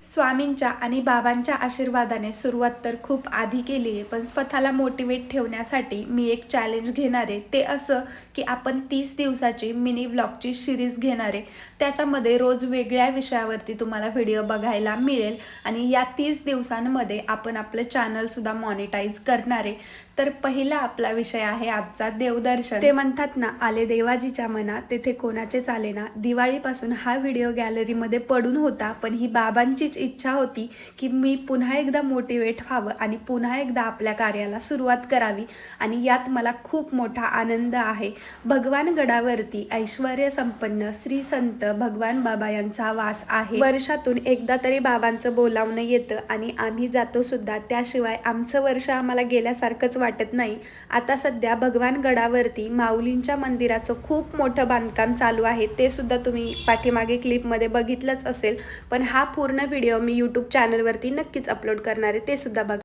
स्वामींच्या आणि बाबांच्या आशीर्वादाने सुरुवात तर खूप आधी केली आहे, पण स्वतःला मोटिवेट ठेवण्यासाठी मी एक चॅलेंज घेणार आहे. ते असं की आपण 30 दिवसाची मिनी व्लॉगची सिरीज घेणार आहे. त्याच्यामध्ये रोज वेगळ्या विषयावरती तुम्हाला व्हिडिओ बघायला मिळेल आणि या 30 दिवसांमध्ये आपण आपलं चॅनलसुद्धा मॉनिटाईज करणार आहे. तर पहिला आपला विषय आहे आजचा देवदर्शन. ते म्हणतात ना, आले देवाजीच्या मना तेथे कोणाचे चालेना. दिवाळीपासून हा व्हिडिओ गॅलरीमध्ये पडून होता, पण ही बाबांचीच इच्छा होती की मी पुन्हा एकदा मोटिवेट व्हावं आणि पुन्हा एकदा आपल्या कार्याला सुरुवात करावी आणि यात मला खूप मोठा आनंद आहे. भगवान गडावरती ऐश्वर्य संपन्न श्री संत भगवान बाबा यांचा वास आहे. वर्षातून एकदा तरी बाबांचं बोलावणं येतं आणि आम्ही जातो सुद्धा. त्याशिवाय आमचं वर्ष आम्हाला गेल्यासारखंच वाटत नाही. आता सध्या भगवान गडावरती माऊलींच्या मंदिराचं खूप मोठं बांधकाम चालू आहे. ते सुद्धा तुम्ही पाठीमागे क्लिपमध्ये बघितलंच असेल, पण हा पूर्ण व्हिडिओ मी यूट्यूब चॅनलवरती नक्कीच अपलोड करणार आहे, ते सुद्धा बघा.